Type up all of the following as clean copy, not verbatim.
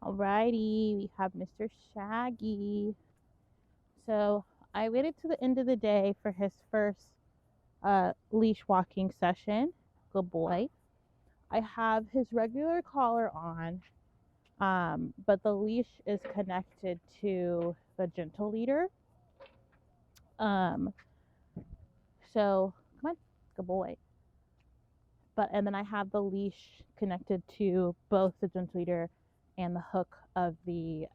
Alrighty, we have Mr. Shaggy. So I waited to the end of the day for his first leash walking session. Good boy. I have his regular collar on, but the leash is connected to the gentle leader. Um, so come on, good boy. And then I have the leash connected to both the gentle leader and the hook of the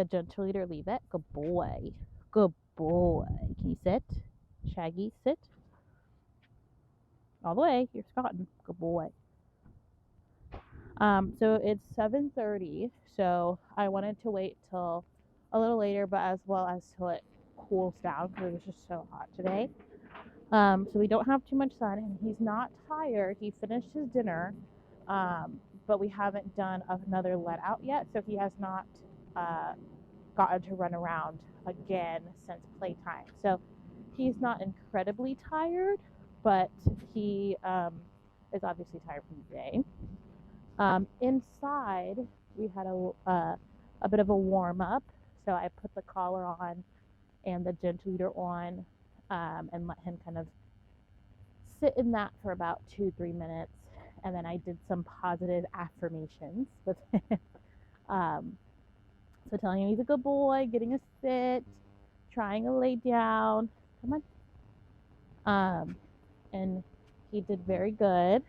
gentle leader. Leave it. Good boy. Good boy. Can you sit? Shaggy, sit. All the way. You're forgotten. Good boy. So it's 7:30. So I wanted to wait till a little later, but as well as till it cools down because it was just so hot today. So we don't have too much sun, and he's not tired. He finished his dinner, but we haven't done another let out yet, so he has not uh, gotten to run around again since playtime. So he's not incredibly tired, but he is obviously tired from the day. Inside, we had a bit of a warm up. So I put the collar on and the gentle leader on, and let him kind of sit in that for about 2-3 minutes. And then I did some positive affirmations with him. So telling him he's a good boy, getting a sit, trying to lay down. Come on. And he did very good.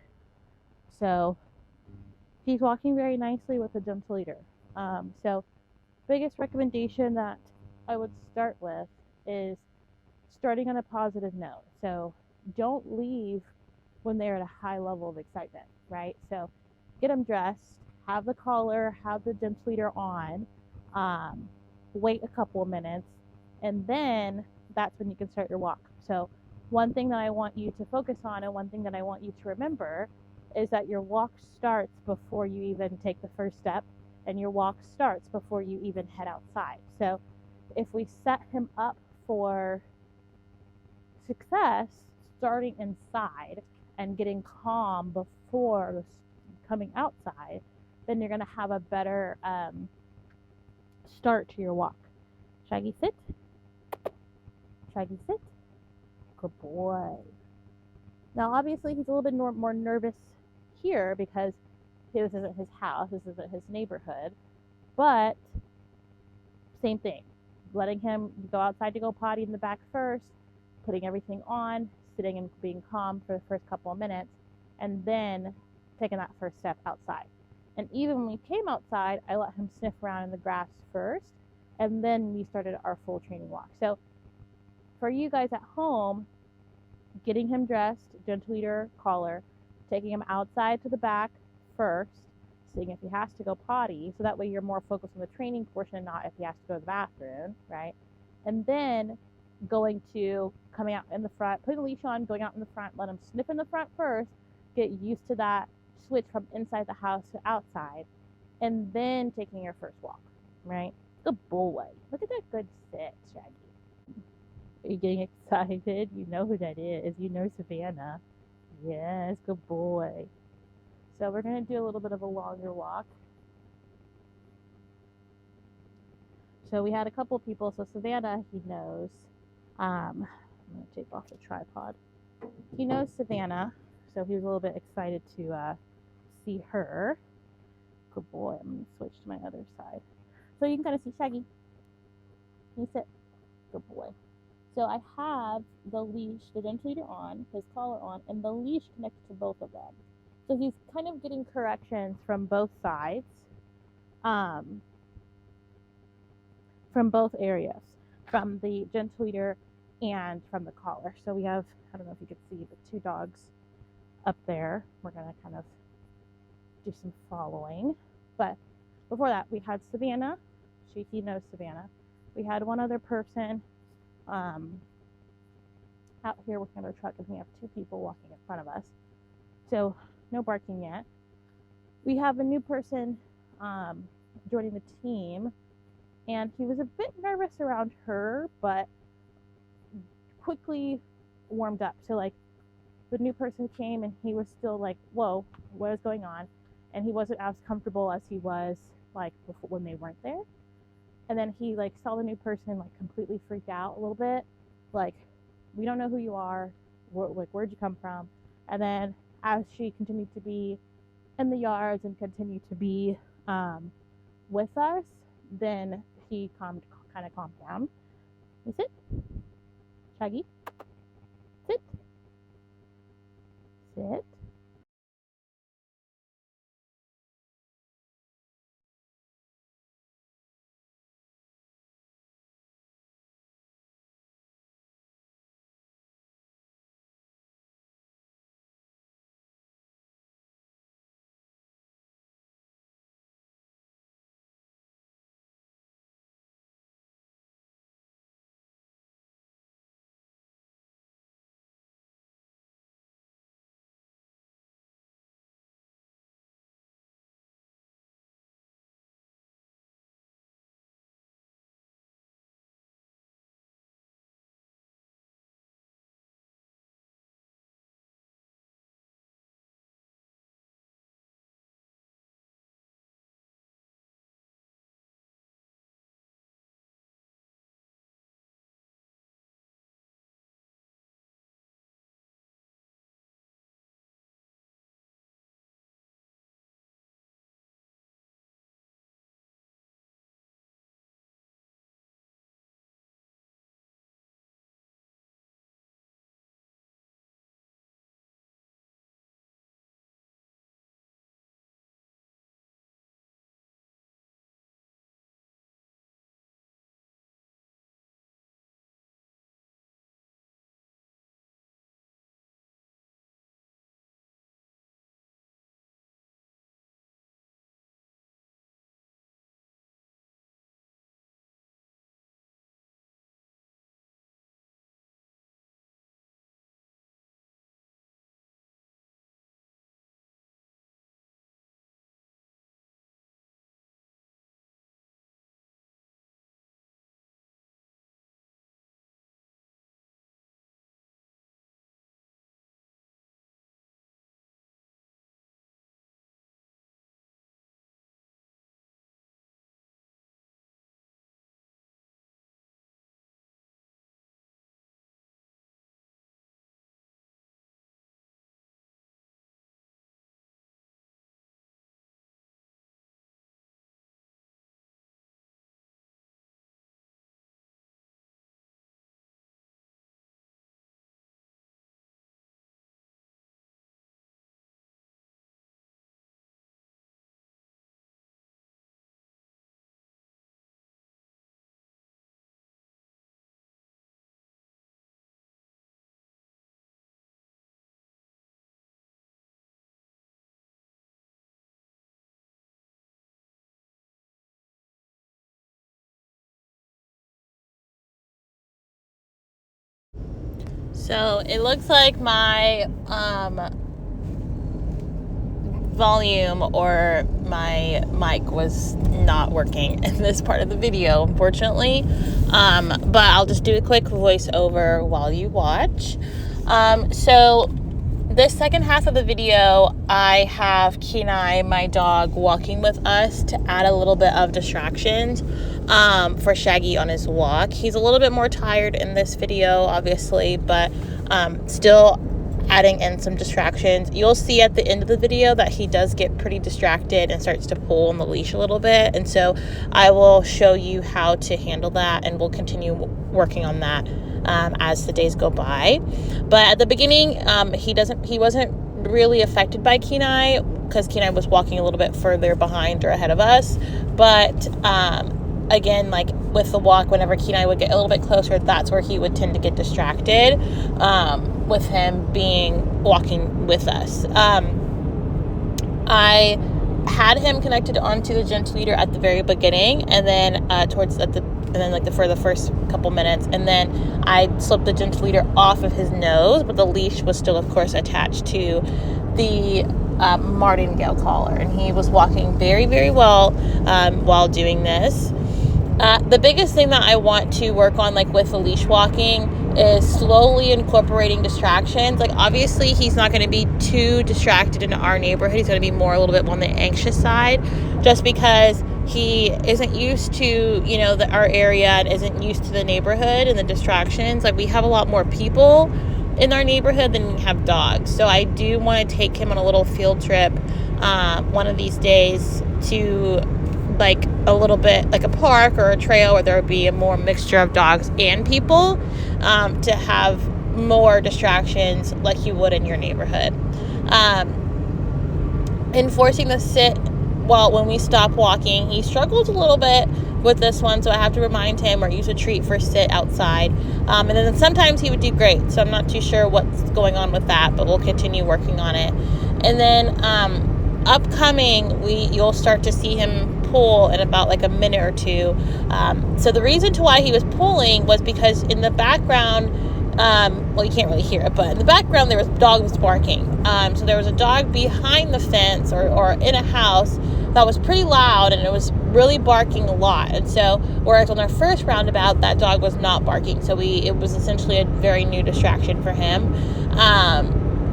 So he's walking very nicely with a gentle leader. So biggest recommendation that I would start with is starting on a positive note. So don't leave when they're at a high level of excitement, right? So get them dressed, have the collar, have the gentle leader on, wait a couple of minutes, and then that's when you can start your walk. So one thing that I want you to focus on and one thing that I want you to remember is that your walk starts before you even take the first step, and your walk starts before you even head outside. So if we set him up for success starting inside and getting calm before coming outside, then you're going to have a better start to your walk. Shaggy, sit. Shaggy, sit. Good boy. Now, obviously, he's a little bit more nervous here because this isn't his house, this isn't his neighborhood, but same thing. Letting him go outside to go potty in the back first, putting everything on, sitting and being calm for the first couple of minutes, and then taking that first step outside. And even when we came outside, I let him sniff around in the grass first, and then we started our full training walk. So for you guys at home, getting him dressed, gentle leader, collar, taking him outside to the back first, seeing if he has to go potty, so that way you're more focused on the training portion, not if he has to go to the bathroom, right? And then coming out in the front, putting the leash on, going out in the front, let him sniff in the front first, get used to that switch from inside the house to outside, and then taking your first walk, right? Good boy. Look at that good sit, Shaggy. Are you getting excited? You know who that is. You know Savannah. Yes, good boy. So we're going to do a little bit of a longer walk. So we had a couple people. So Savannah, he knows. I'm going to take off the tripod. He knows Savannah, so he was a little bit excited to see her. Good boy. I'm going to switch to my other side. So you can kind of see Shaggy. Can you sit? Good boy. So I have the leash, the gentle leader on, his collar on, and the leash connected to both of them. So he's kind of getting corrections from both sides, from both areas, from the gentle leader and from the collar. So we have, I don't know if you can see, but 2 dogs up there. We're going to kind of do some following. But before that, we had Savannah. He knows Savannah. We had one other person out here working on our truck, and we have 2 people walking in front of us. So no barking yet. We have a new person joining the team, and he was a bit nervous around her, but quickly warmed up. So like the new person came and he was still like, whoa, what is going on? and he wasn't as comfortable as he was like before when they weren't there. And then he like saw the new person and like completely freaked out a little bit, like, we don't know who you are, where'd you come from? And then as she continued to be in the yards and continued to be with us, then he kind of calmed down. You sit, Shaggy, sit, sit. So it looks like my volume or my mic was not working in this part of the video, unfortunately. But I'll just do a quick voiceover while you watch. So this second half of the video, I have Kenai, my dog, walking with us to add a little bit of distractions for Shaggy on his walk. He's a little bit more tired in this video, obviously, but still adding in some distractions. You'll see at the end of the video that he does get pretty distracted and starts to pull on the leash a little bit, and so I will show you how to handle that, and we'll continue working on that as the days go by. But at the beginning, he wasn't really affected by Kenai because Kenai was walking a little bit further behind or ahead of us. But again, like with the walk, whenever Kenai would get a little bit closer, that's where he would tend to get distracted with him walking with us. I had him connected onto the gentle leader at the very beginning, and then for the first couple minutes, and then I slipped the gentle leader off of his nose, but the leash was still, of course, attached to the martingale collar, and he was walking very, very well while doing this. The biggest thing that I want to work on, like with the leash walking, is slowly incorporating distractions. Like obviously he's not going to be too distracted in our neighborhood. He's going to be more a little bit on the anxious side, just because he isn't used to, you know, our area, and isn't used to the neighborhood and the distractions. Like we have a lot more people in our neighborhood than we have dogs. So I do want to take him on a little field trip one of these days to like a little bit like a park or a trail where there would be a more mixture of dogs and people, to have more distractions like you would in your neighborhood. Enforcing the sit, well, when we stop walking, he struggles a little bit with this one, so I have to remind him or use a treat for sit outside. And then sometimes he would do great, so I'm not too sure what's going on with that, but we'll continue working on it. And then upcoming, you'll start to see him pull in about like a minute or two. So the reason to why he was pulling was because in the background, well, you can't really hear it, but in the background there was dogs barking. So there was a dog behind the fence or in a house that was pretty loud, and it was really barking a lot. And so whereas on our first roundabout that dog was not barking, so it was essentially a very new distraction for him.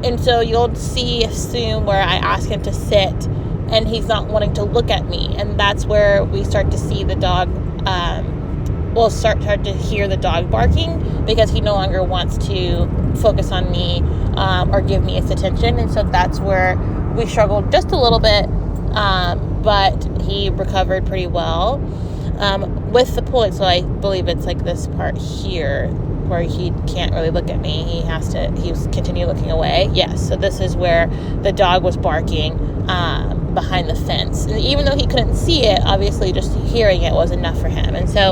And so you'll see soon where I ask him to sit and he's not wanting to look at me, and that's where we start to see the dog, we'll start to hear the dog barking, because he no longer wants to focus on me or give me his attention. And so that's where we struggled just a little bit, but he recovered pretty well with the pulling. So I believe it's like this part here where he can't really look at me. He was continue looking away. Yes, so this is where the dog was barking behind the fence. And even though he couldn't see it, obviously just hearing it was enough for him. And so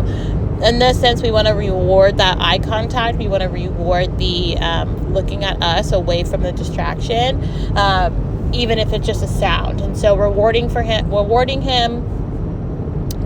in this sense, we want to reward that eye contact. We want to reward the looking at us away from the distraction, even if it's just a sound. And so rewarding him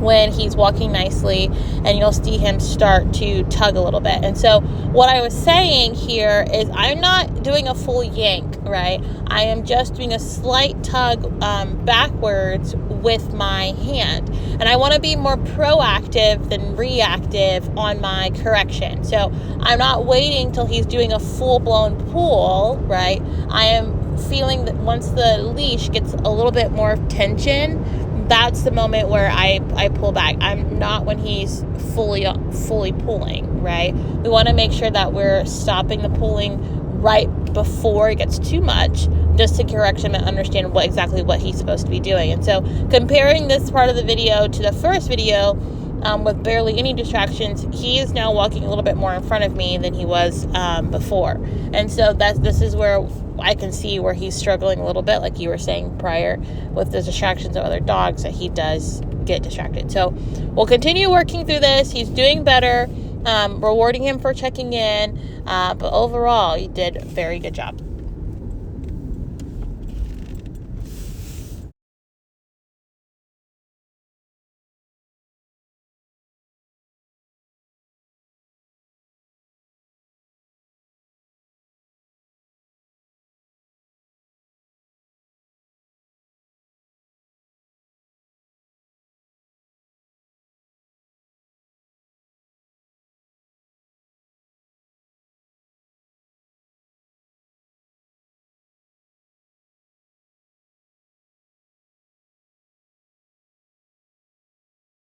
when he's walking nicely, and you'll see him start to tug a little bit. And so what I was saying here is I'm not doing a full yank, right? I am just doing a slight tug backwards with my hand. And I want to be more proactive than reactive on my correction. So I'm not waiting till he's doing a full-blown pull, right? I am feeling that once the leash gets a little bit more tension, that's the moment where I pull back. I'm not when he's fully pulling, right? We want to make sure that we're stopping the pulling right before it gets too much, just to correct him and understand exactly what he's supposed to be doing. And so comparing this part of the video to the first video, with barely any distractions, he is now walking a little bit more in front of me than he was before. And so this is where I can see where he's struggling a little bit, like you were saying prior, with the distractions of other dogs, that he does get distracted. So we'll continue working through this. He's doing better, rewarding him for checking in, but overall, you did a very good job.